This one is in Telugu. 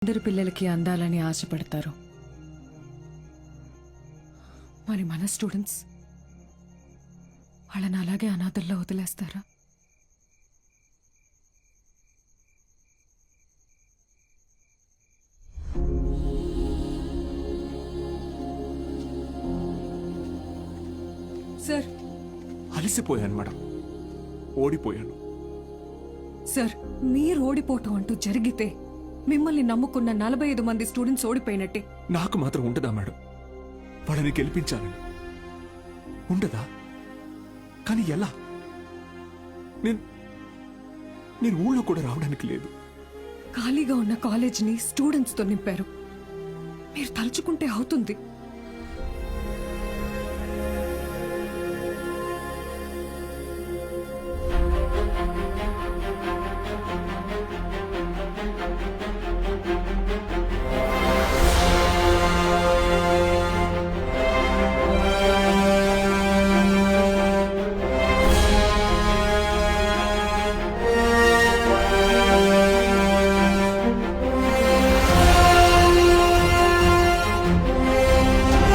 అందరు పిల్లలకి అందాలని ఆశపడతారు. మరి మన స్టూడెంట్స్ వాళ్ళని అలాగే అనాథల్లో వదిలేస్తారా? సార్, అలసిపోయాను మేడం, ఓడిపోయాను. సార్, మీరు ఓడిపోవటం అంటూ జరిగితే మిమ్మల్ని నమ్ముకున్న 45 మంది స్టూడెంట్స్ ఓడిపోయినట్టే. నాకు మాత్రం ఉండదా మేడం వాళ్ళని గెలిపించాలని? ఉండదా? కానీ ఎలా? నేను ఊళ్ళో కూడా రావడానికి లేదు. ఖాళీగా ఉన్న కాలేజీని స్టూడెంట్స్తో నింపారు. మీరు తలుచుకుంటే అవుతుంది.